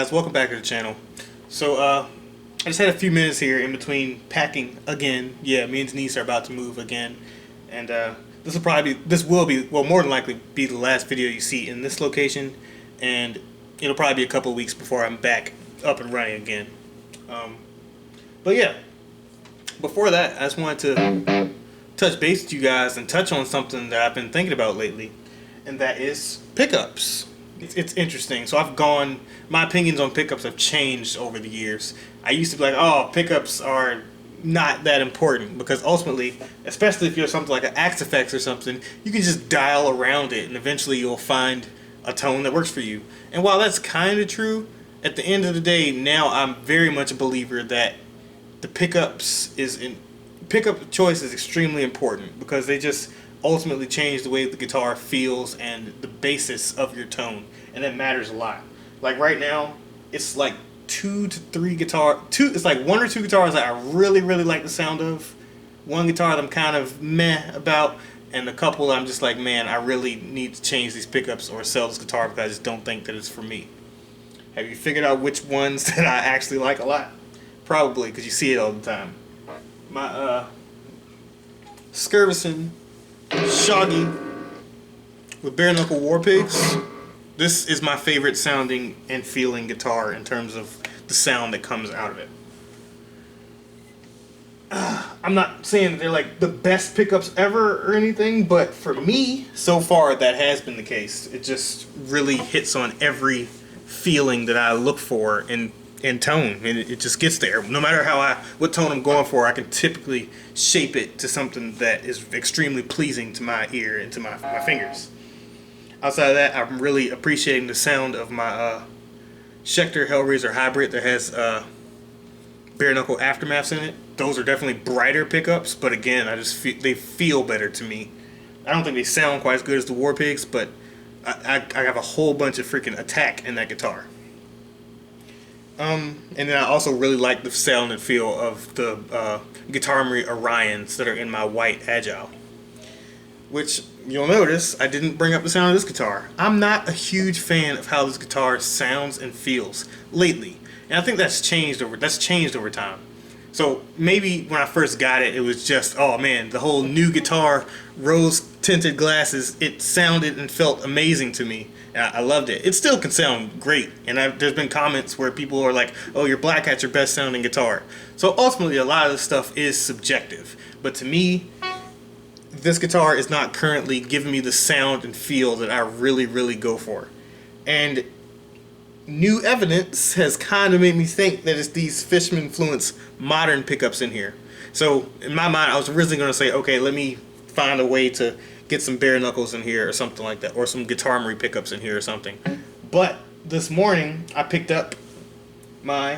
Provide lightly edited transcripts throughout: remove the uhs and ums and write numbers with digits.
guys, welcome back to the channel. So I just had a few minutes here in between packing again. Yeah, me and Denise are about to move again, and this will be more than likely be the last video you see in this location, and it'll probably be a couple of weeks before I'm back up and running again. But yeah, before that, I just wanted to touch base with you guys and touch on something that I've been thinking about lately, and that is pickups. It's interesting. So my opinions on pickups have changed over the years. I used to be like, oh, pickups are not that important, because ultimately, especially if you're something like an Axe Effects or something, you can just dial around it and eventually you'll find a tone that works for you. And while that's kind of true, at the end of the day, now I'm very much a believer that the pickup choice is extremely important, because they just ultimately change the way the guitar feels and the basis of your tone, and that matters a lot. Like right now, it's like it's like one or two guitars that I really like the sound of, one guitar that I'm kind of meh about, and a couple I'm just like, man, I really need to change these pickups or sell this guitar because I just don't think that it's for me. Have you figured out which ones that I actually like a lot? Probably, because you see it all the time. My Skirvison Shoggy with bare knuckle war pigs. This is my favorite sounding and feeling guitar in terms of the sound that comes out of it. I'm not saying that they're like the best pickups ever or anything, but for me, so far that has been the case. It just really hits on every feeling that I look for in tone, and it just gets there. No matter what tone I'm going for, I can typically shape it to something that is extremely pleasing to my ear and to my fingers. Outside of that, I'm really appreciating the sound of my Schecter Hellraiser Hybrid that has bare knuckle aftermaths in it. Those are definitely brighter pickups, but again, they feel better to me. I don't think they sound quite as good as the War Pigs, but I have a whole bunch of freaking attack in that guitar. And then I also really like the sound and feel of the Guitar Armory Orions that are in my white Agile. Which, you'll notice, I didn't bring up the sound of this guitar. I'm not a huge fan of how this guitar sounds and feels lately. And I think that's changed over time. So maybe when I first got it, it was just, oh man, the whole new guitar, rose tinted glasses, it sounded and felt amazing to me. I loved it. It still can sound great, and there's been comments where people are like, oh, your Black Hat's your best sounding guitar. So ultimately, a lot of this stuff is subjective. But to me, this guitar is not currently giving me the sound and feel that I really go for. And new evidence has kind of made me think that it's these Fishman Fluence Modern pickups in here. So in my mind, I was originally going to say, okay, let me find a way to get some bare knuckles in here or something like that, or some Guitar Armory pickups in here or something. But this morning I picked up my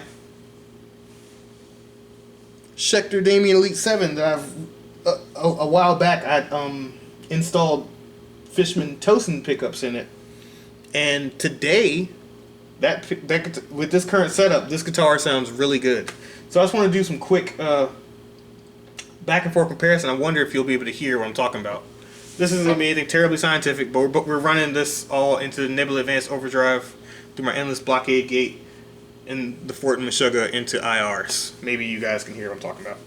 Schecter Damien Elite 7 that I've a while back I installed Fishman Tosin pickups in it, and today with this current setup, this guitar sounds really good. So I just want to do some quick back and forth comparison. I wonder if you'll be able to hear what I'm talking about. This isn't going to be anything terribly scientific, but we're running this all into the Nebula Advanced Overdrive through my Endless Blockade Gate and the Fort and Meshuggah into IRs. Maybe you guys can hear what I'm talking about.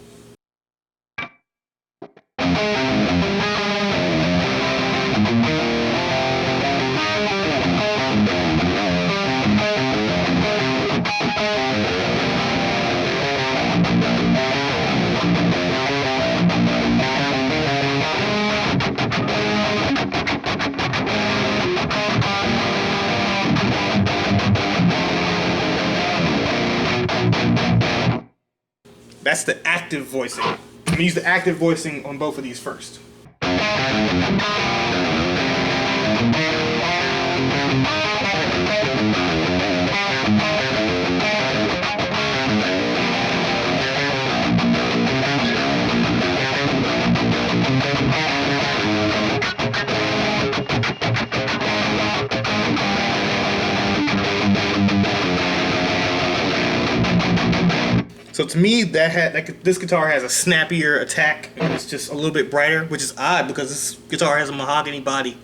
That's the active voicing. I'm going to use the active voicing on both of these first. So to me, this guitar has a snappier attack, and it's just a little bit brighter, which is odd because this guitar has a mahogany body,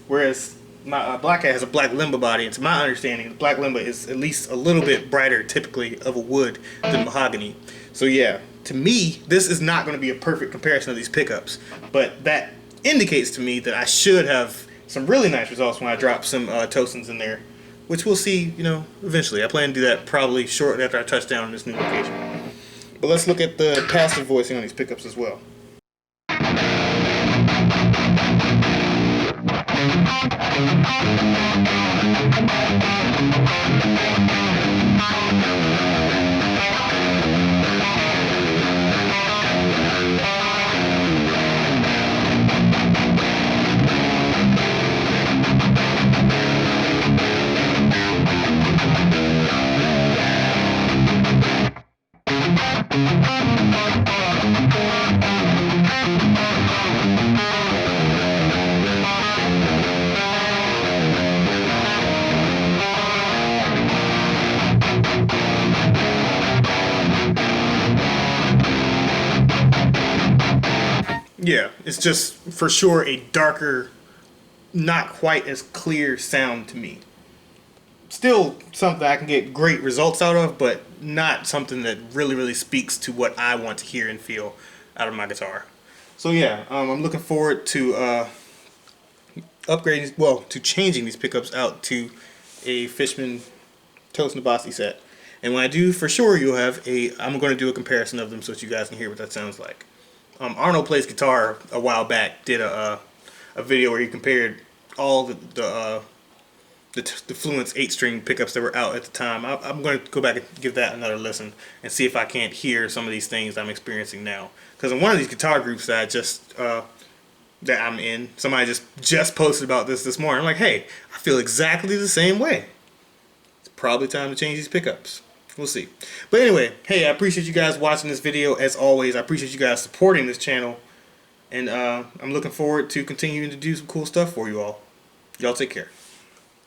whereas my Black Cat has a black limba body, and to my understanding, the black limba is at least a little bit brighter, typically, of a wood than mahogany. So yeah, to me, this is not going to be a perfect comparison of these pickups, but that indicates to me that I should have some really nice results when I drop some Tosins in there, which we'll see, eventually. I plan to do that probably shortly after I touch down in this new location. But let's look at the passive voicing on these pickups as well. Yeah, it's just for sure a darker, not quite as clear sound to me. Still something I can get great results out of, but not something that really speaks to what I want to hear and feel out of my guitar. So yeah, I'm looking forward to to changing these pickups out to a Fishman Tosin Abasi set. And when I do, for sure, I'm going to do a comparison of them so that you guys can hear what that sounds like. Arnold Plays Guitar a while back did a video where he compared all the Fluence 8-string pickups that were out at the time. I'm going to go back and give that another listen and see if I can't hear some of these things I'm experiencing now. Because in one of these guitar groups that that I'm in, somebody just posted about this morning. I'm like, hey, I feel exactly the same way. It's probably time to change these pickups. We'll see. But anyway, hey, I appreciate you guys watching this video. As always, I appreciate you guys supporting this channel. And I'm looking forward to continuing to do some cool stuff for you all. Y'all take care.